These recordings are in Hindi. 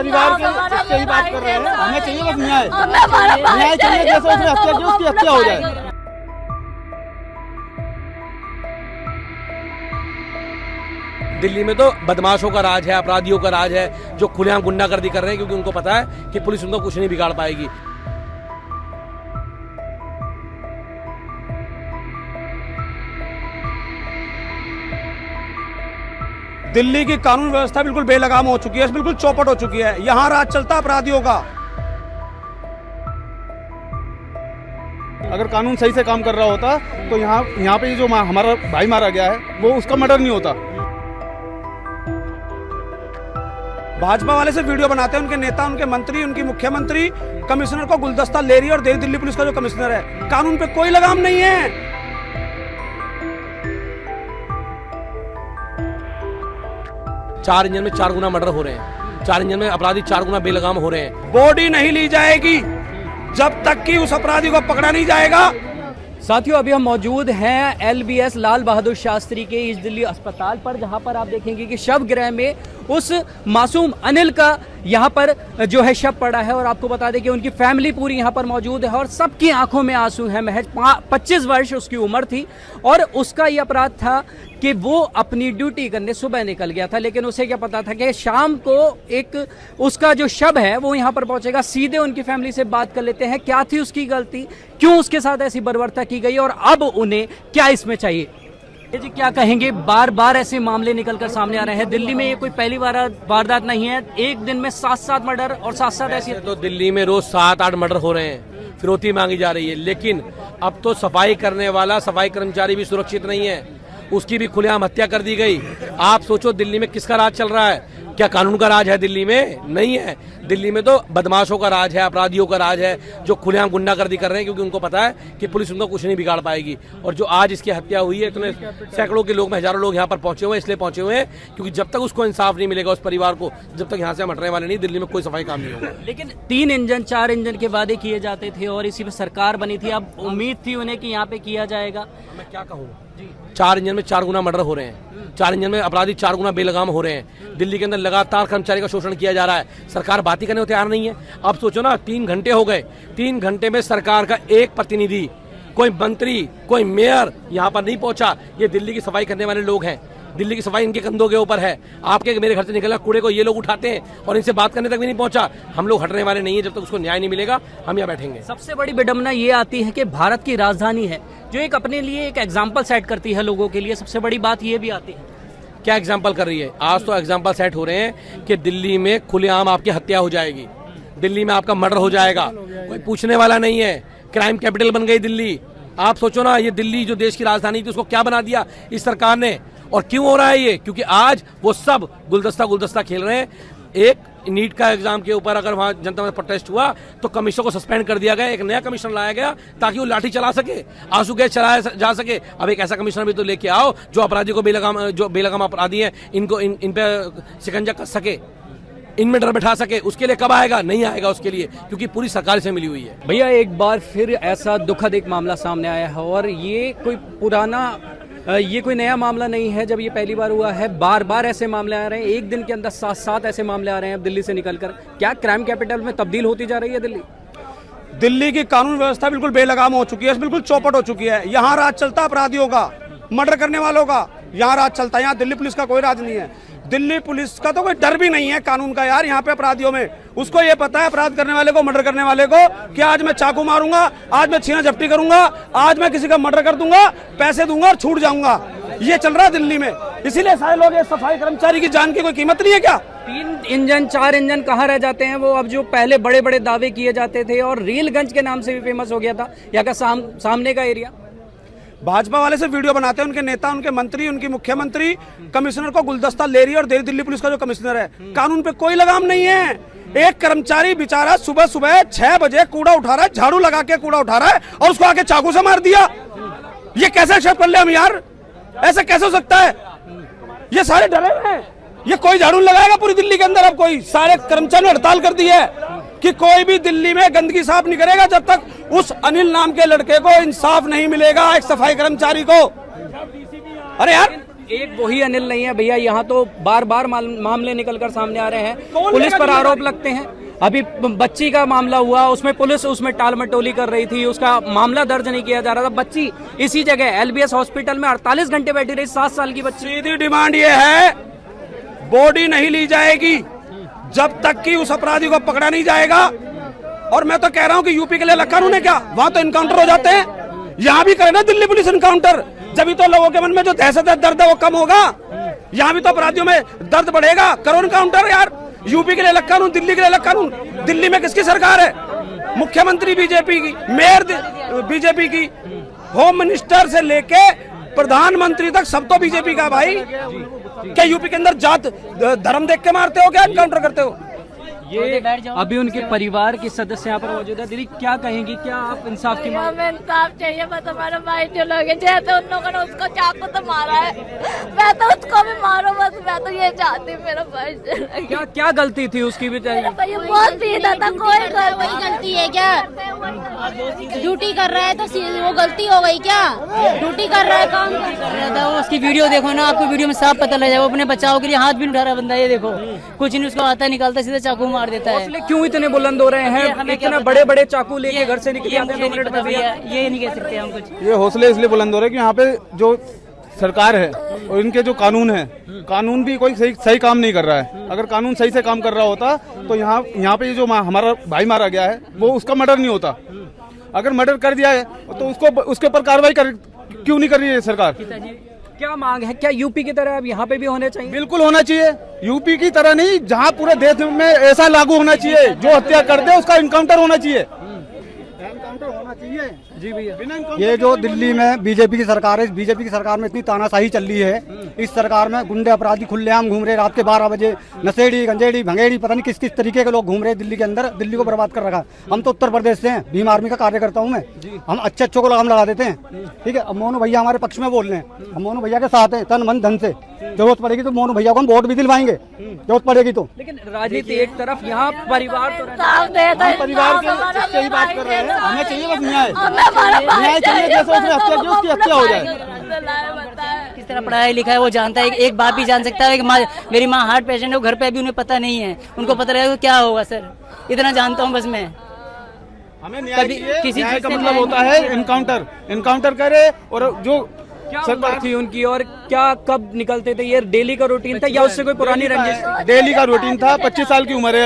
परिवार से ही बात कर रहे हैं। हमें चाहिए बस न्याय, न्याय चाहिए। जैसे उसने हत्या की उसकी हत्या हो जाए। दिल्ली में तो बदमाशों का राज है, अपराधियों का राज है, जो खुलेआम गुंडागर्दी कर रहे हैं, क्योंकि उनको पता है कि पुलिस उनको कुछ नहीं बिगाड़ पाएगी। दिल्ली की कानून व्यवस्था बिल्कुल बेलगाम हो चुकी है, बिल्कुल चौपट हो चुकी है। यहाँ राज चलता अपराधियों का। अगर कानून सही से काम कर रहा होता तो यहाँ पे जो हमारा भाई मारा गया है वो उसका मर्डर नहीं होता। भाजपा वाले से वीडियो बनाते हैं उनके नेता, उनके मंत्री, उनकी मुख्यमंत्री कमिश्नर को गुलदस्ता ले रही है, और दिल्ली पुलिस का जो कमिश्नर है, कानून पे कोई लगाम नहीं है। 4 इंजन में 4 गुना मर्डर हो रहे हैं, 4 इंजन में अपराधी 4 गुना बेलगाम हो रहे हैं। बॉडी नहीं ली जाएगी जब तक कि उस अपराधी को पकड़ा नहीं जाएगा। साथियों, अभी हम मौजूद हैं LBS लाल बहादुर शास्त्री के ईस्ट दिल्ली अस्पताल पर, जहां पर आप देखेंगे कि शव गृह में उस मासूम अनिल का यहाँ पर जो है शव पड़ा है। और आपको बता दें कि उनकी फैमिली पूरी यहाँ पर मौजूद है और सबकी आंखों में आंसू है। महज 25 वर्ष उसकी उम्र थी और उसका ये अपराध था कि वो अपनी ड्यूटी करने सुबह निकल गया था, लेकिन उसे क्या पता था कि शाम को एक उसका जो शव है वो यहाँ पर पहुंचेगा। सीधे उनकी फैमिली से बात कर लेते हैं, क्या थी उसकी गलती, क्यों उसके साथ ऐसी बर्बरता की गई और अब उन्हें क्या इसमें चाहिए। जी, क्या कहेंगे? बार बार ऐसे मामले निकलकर सामने आ रहे हैं। दिल्ली में ये कोई पहली वारदात नहीं है। एक दिन में 7-7 मर्डर और 7-7 ऐसी। तो दिल्ली में रोज 7-8 मर्डर हो रहे हैं, फिरौती मांगी जा रही है। लेकिन अब तो सफाई करने वाला सफाई कर्मचारी भी सुरक्षित नहीं है, उसकी भी खुलेआम हत्या कर दी गई। आप सोचो दिल्ली में किसका राज चल रहा है? क्या कानून का राज है दिल्ली में? नहीं है। दिल्ली में तो बदमाशों का राज है, अपराधियों का राज है, जो खुलेआम गुंडागर्दी कर रहे हैं, क्योंकि उनको पता है कि पुलिस उनको कुछ नहीं बिगाड़ पाएगी। और जो आज इसकी हत्या हुई है, इतने सैकड़ों के लोग, हजारों लोग यहाँ पर पहुंचे हुए हैं। इसलिए पहुंचे हुए हैं क्योंकि जब तक उसको इंसाफ नहीं मिलेगा, उस परिवार को, जब तक यहाँ से हम हटने वाले नहीं, दिल्ली में कोई सफाई काम नहीं होगा। लेकिन 3 इंजन 4 इंजन के वादे किए जाते थे और इसी पे सरकार बनी थी। अब उम्मीद थी उन्हें कि यहाँ पे किया जाएगा। मैं क्या कहूँ, 4 इंजन में 4 गुना मर्डर हो रहे हैं, 4 इंजन में अपराधी 4 गुना बेलगाम हो रहे हैं। दिल्ली के अंदर लगातार कर्मचारी का शोषण किया जा रहा है। सरकार बात ही करने को तैयार नहीं है। अब सोचो ना, 3 घंटे हो गए, 3 घंटे में सरकार का एक प्रतिनिधि, कोई मंत्री, कोई मेयर यहाँ पर नहीं पहुंचा। ये दिल्ली की सफाई करने वाले लोग हैं, दिल्ली की सफाई इनके कंधों के ऊपर है। आपके मेरे घर से निकला कूड़े को ये लोग उठाते हैं और इनसे बात करने तक भी नहीं पहुंचा। हम लोग हटने वाले नहीं है जब तक उसको न्याय नहीं मिलेगा। हम यहाँ बैठेंगे। सबसे बड़ी विडंबना ये आती है कि भारत की राजधानी है जो एक अपने लिए एक एग्जाम्पल सेट करती है लोगों के लिए। सबसे बड़ी बात ये भी आती है। क्या एग्जाम्पल कर रही है? आज तो एग्जाम्पल सेट हो रहे हैं कि दिल्ली में खुलेआम आपकी हत्या हो जाएगी, दिल्ली में आपका मर्डर हो जाएगा, कोई पूछने वाला नहीं है। क्राइम कैपिटल बन गई दिल्ली। आप सोचो ना, ये दिल्ली जो देश की राजधानी थी उसको क्या बना दिया इस सरकार ने। और क्यों हो रहा है ये? क्योंकि आज वो सब गुलदस्ता खेल रहे हैं। एक नीट का एग्जाम के ऊपर अगर वहां जनता में प्रोटेस्ट हुआ तो कमिश्नर को सस्पेंड कर दिया गया, एक नया कमिश्नर लाया गया ताकि वो लाठी चला सके, आंसू गैस चलाया जा सके। अब एक ऐसा कमिश्नर भी तो लेके आओ जो अपराधी को जो बेलगाम अपराधी हैं इनको इन पे शिकंजा कस सके, इनमें डर बैठा सके। उसके लिए कब आएगा? नहीं आएगा उसके लिए, क्योंकि पूरी सरकार से मिली हुई है। भैया, एक बार फिर ऐसा दुखद एक मामला सामने आया है और ये कोई नया मामला नहीं है। जब ये पहली बार हुआ है, बार बार ऐसे मामले आ रहे हैं। एक दिन के अंदर 7-7 ऐसे मामले आ रहे हैं अब दिल्ली से निकलकर। क्या क्राइम कैपिटल में तब्दील होती जा रही है दिल्ली? दिल्ली की कानून व्यवस्था बिल्कुल बेलगाम हो चुकी है, बिल्कुल चौपट हो चुकी है। यहाँ राज चलता अपराधियों का, मर्डर करने वालों का। यहाँ राज चलता है, यहाँ दिल्ली पुलिस का कोई राज नहीं है। दिल्ली पुलिस का तो कोई डर भी नहीं है कानून का यार। यहाँ पे अपराधियों में उसको ये पता है, अपराध करने वाले को, मर्डर करने वाले को, कि आज मैं चाकू मारूंगा, आज मैं छीना झपटी करूंगा, आज मैं किसी का मर्डर कर दूंगा, पैसे दूंगा और छूट जाऊंगा। ये चल रहा है दिल्ली में। इसीलिए सारे लोग, ये सफाई कर्मचारी की जान की कोई कीमत नहीं है क्या? 3 इंजन 4 इंजन कहाँ रह जाते हैं वो? अब जो पहले बड़े बड़े दावे किए जाते थे और रेलगंज के नाम से भी फेमस हो गया था यहाँ का सामने का एरिया। भाजपा वाले से वीडियो बनाते हैं उनके नेता, उनके मंत्री, उनकी मुख्यमंत्री कमिश्नर को गुलदस्ता ले रही है, और दिल्ली पुलिस का जो कमिश्नर है, कानून पे कोई लगाम नहीं है। एक कर्मचारी बेचारा सुबह 6 बजे कूड़ा उठा रहा है, झाड़ू लगा के कूड़ा उठा रहा है और उसको आके चाकू से मार दिया। ये कैसे एक्सेप्ट कर ले हम यार? ऐसा कैसे हो सकता है? ये सारे डरे हुए हैं। ये कोई झाड़ू लगाएगा पूरी दिल्ली के अंदर? अब कोई सारे कर्मचारी ने हड़ताल कर दी है कि कोई भी दिल्ली में गंदगी साफ नहीं करेगा जब तक उस अनिल नाम के लड़के को इंसाफ नहीं मिलेगा, एक सफाई कर्मचारी को। अरे यार, एक वही अनिल नहीं है भैया, यहाँ तो बार बार मामले निकलकर सामने आ रहे हैं, पुलिस पर आरोप लगते हैं। अभी बच्ची का मामला हुआ, उसमें पुलिस उसमें टाल मटोली कर रही थी, उसका मामला दर्ज नहीं किया जा रहा था। बच्ची इसी जगह एलबीएस हॉस्पिटल में 48 घंटे बैठी रही, 7 साल की बच्ची। सीधी डिमांड ये है, बॉडी नहीं ली जाएगी जब तक कि उस अपराधी को पकड़ा नहीं जाएगा। और मैं तो कह रहा हूं कि यूपी के लिए लखनऊ ने क्या, वहां तो इनकाउंटर हो जाते हैं, यहाँ भी करे ना दिल्ली पुलिस इनकाउंटर, जब तो लोगों के मन में जो दहशत है, दर्द है, वो कम होगा। यहाँ भी तो अपराधियों में दर्द बढ़ेगा, करो इनकाउंटर यार। यूपी के लिए अलग कानून, दिल्ली के लिए अलग कानून। दिल्ली में किसकी सरकार है? मुख्यमंत्री बीजेपी की, मेयर बीजेपी की, होम मिनिस्टर से लेके प्रधानमंत्री तक सब तो बीजेपी का। भाई क्या यूपी के अंदर जात धर्म देख के मारते हो क्या, एनकाउंटर करते हो? ये अभी उनके परिवार के सदस्य यहाँ पर मौजूद है। दीदी क्या कहेंगी, क्या आप इंसाफ की मांग? हमें इंसाफ चाहिए। बस हमारा भाई जो लोग हैं, जैसे उन लोगों ने उसको चाकू तो मारा है, मैं तो उसको भी मारो बस, मैं तो ये चाहती हूँ मेरा भाई चला गया। क्या क्या गलती थी उसकी बेचारी? मेरा भाई बहुत सीधा था, कोई गलती है क्या? ड्यूटी कर रहा है तो वो गलती हो गई क्या? ड्यूटी कर रहा है, काम कर रहा था। उसकी वीडियो देखो ना, आपको वीडियो में साफ पता लग जाए, वो अपने बचाव के लिए हाथ भी उठा रहा है बंदा। ये देखो, कुछ नहीं उसको आता निकालता सीधा चाकू मार देता है। हौसले क्यों इतने बुलंद हो रहे हैं? इतना बड़े बड़े चाकू लेके घर से निकले आते हैं 2 मिनट में भैया, ये नहीं कह सकते हम कुछ। ये हौसले इसलिए बुलंद हो रहे हैं कि यहाँ पे जो सरकार है और इनके जो कानून है, कानून भी कोई सही काम नहीं कर रहा है। अगर कानून सही से काम कर रहा होता तो यहाँ पे जो हमारा भाई मारा गया है वो उसका मर्डर नहीं होता। अगर मर्डर कर दिया है तो उसके ऊपर कार्रवाई क्यों नहीं कर रही है सरकार? क्या मांग है? क्या यूपी की तरह अब यहाँ पे भी होने चाहिए? बिल्कुल होना चाहिए, यूपी की तरह नहीं, जहाँ पूरे देश में ऐसा लागू होना चाहिए, जो हत्या कर दे उसका इनकाउंटर होना चाहिए। होना चाहिए जी भैया। ये जो दिल्ली में बीजेपी की सरकार है, इस बीजेपी की सरकार में इतनी तानाशाही चल रही है, इस सरकार में गुंडे अपराधी खुलेआम घूम रहे, रात के 12 बजे नशेड़ी गंजेड़ी भंगेड़ी पता नहीं किस किस तरीके के लोग घूम रहे दिल्ली के अंदर, दिल्ली को बर्बाद कर रखा है। हम तो उत्तर प्रदेश से हैं, भीम आर्मी का कार्यकर्ता हूँ मैं, हम अच्छे को लगाम लगा देते हैं, ठीक है। अब मोनू भैया हमारे पक्ष में बोल रहे हैं, हम मोनू भैया के साथ हैं तन मन धन से, जरूरत पड़ेगी तो मोनू भैया को हम वोट भी दिलवाएंगे, जरूरत पड़ेगी तो। लेकिन राजनीति एक तरफ, यहाँ परिवार तो परिवार के यही बात कर रहे हैं, हमें चाहिए बस न्याय, न्याय चाहिए, जैसे उसने हत्या की उसकी हत्या हो जाए। किस तरह पढ़ाई लिखा है वो जानता है, एक बाप भी जान सकता है कि मेरी माँ हार्ट पेशेंट है, वो घर पे अभी उन्हें पता नहीं है, उनको पता रहेगा क्या होगा सर, इतना जानता हूँ बस मैं। हमें न्याय चाहिए, न्याय का मतलब होता है इनकाउंटर करे। और जो क्या उम्र थी उनकी और क्या कब निकलते थे? ये डेली का रूटीन था या उससे कोई पुरानी रंजिश? डेली का रूटीन था। 25 साल की उम्र है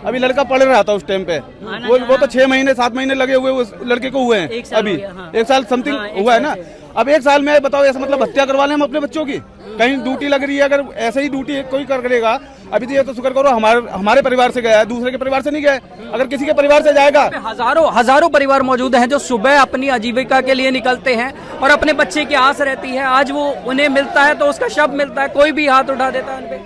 अभी लड़का पढ़ रहा था उस टाइम पे। वो तो 6 महीने 7 महीने लगे हुए उस लड़के को हुए हैं, अभी 1 साल समथिंग हुआ है ना। अब 1 साल में बताओ, ऐसा मतलब हत्या करवा लें हम अपने बच्चों की? कहीं ड्यूटी लग रही है, अगर ऐसे ही ड्यूटी कोई करेगा, अभी तो ये तो शुक्र करो हमारे परिवार से गया है, दूसरे के परिवार से नहीं गया। अगर किसी के परिवार से जाएगा, हजारों परिवार मौजूद हैं जो सुबह अपनी आजीविका के लिए निकलते हैं और अपने बच्चे की आस रहती है, आज वो उन्हें मिलता है तो उसका शव मिलता है, कोई भी हाथ उठा देता है उनपे।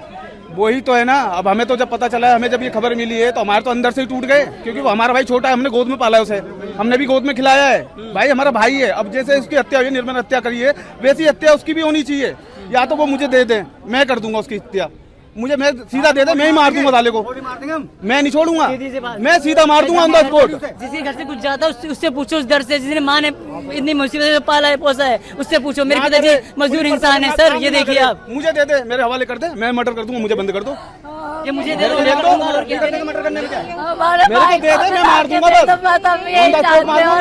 वही तो है ना। अब हमें तो जब पता चला है, हमें जब ये खबर मिली है तो हमारे तो अंदर से ही टूट गए, क्योंकि वो हमारा भाई छोटा है, हमने गोद में पाला है उसे, हमने भी गोद में खिलाया है। भाई हमारा भाई है। अब जैसे उसकी हत्या हुई, निर्मम हत्या करी है, वैसी हत्या उसकी भी होनी चाहिए। या तो वो मुझे दे दें, मैं कर दूंगा उसकी हत्या, मैं सीधा दे दे, मैं ही मार दूंगा साले को, मैं नहीं छोड़ूंगा, मैं सीधा मार दूंगा ऑन द स्पॉट। जिसके घर से कुछ जाता है उससे पूछो, उस दर से जिसने माँ ने इतनी मुसीबत से पाला है पोसा है, उससे पूछो। मेरे पिताजी मजदूर इंसान है सर, ये देखिए आप। मुझे दे दे, मेरे हवाले कर दे, मैं मर्डर कर दूंगा, मुझे बंद कर दो, ये मुझे दे दो, मर्डर करने में क्या है? मेरे को दे दे, मैं मार दूंगा बस,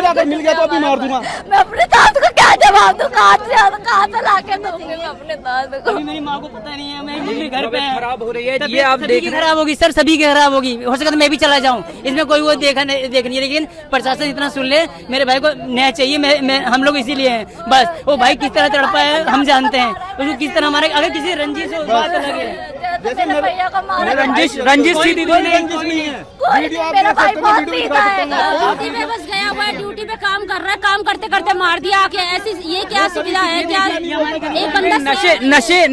अगर मिल गया तो अभी मार दूंगा। मैं अपने दाद को क्या जवाब दूं? कहाँ से ला के दूंगी मैं अपने दाद को? अभी मेरी माँ को पता नहीं है, मैं घर पे खराब हो रही है, ये आप देख खराब होगी सर, सभी की खराब होगी। हो सके तो मैं भी चला जाऊं, इसमें कोई वो देख नहीं है, लेकिन प्रशासन इतना सुन ले, मेरे भाई को न्याय चाहिए। हम लोग इसीलिए हैं बस। वो भाई किस तरह तड़पा है हम जानते हैं, उसको किस तरह हमारे अगर किसी रंजिश से बात अलग है। रंजिश सीधी ड्यूटी पे बस गया हुआ है, ड्यूटी पे काम कर रहा है, काम करते करते मार दिया आके, ऐसी ये क्या सुविधा है? क्या एक बंदा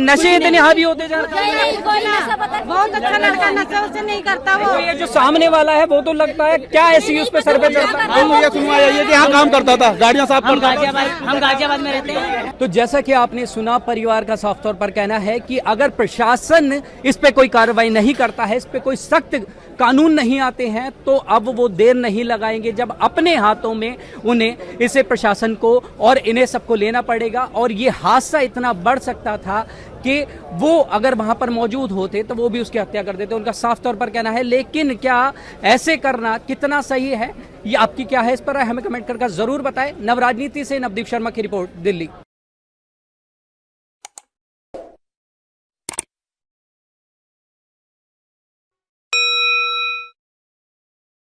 नशे इतने हावी होते जा रहे हैं? कोई नशा पता, बहुत अच्छा लड़का, नशा उससे नहीं करता वो। ये जो सामने वाला है वो तो लगता है क्या ऐसी उस पे सर पे चढ़ता है। मुझे सुनवाया ये कि यहाँ काम करता था, गाड़ियाँ साफ हम करता था। हम गाजियाबाद में रहते हैं। तो जैसा कि आपने सुना, परिवार का साफ तौर पर कहना है कि अगर प्रशासन इस पे कोई कार्रवाई नहीं करता है, इस पे कोई सख्त कानून नहीं आते हैं, तो अब वो देर नहीं लगाएंगे। जब अपने हाथ हाथों में उन्हें इसे प्रशासन को और इन्हें सबको लेना पड़ेगा। और ये हादसा इतना बढ़ सकता था कि वो अगर वहां पर मौजूद होते तो वो भी उसकी हत्या कर देते, उनका साफ तौर पर कहना है। लेकिन क्या ऐसे करना कितना सही है, ये आपकी क्या है इस पर हमें कमेंट करके जरूर बताएं। नवराजनीति से नवदीप शर्मा की रिपोर्ट, दिल्ली।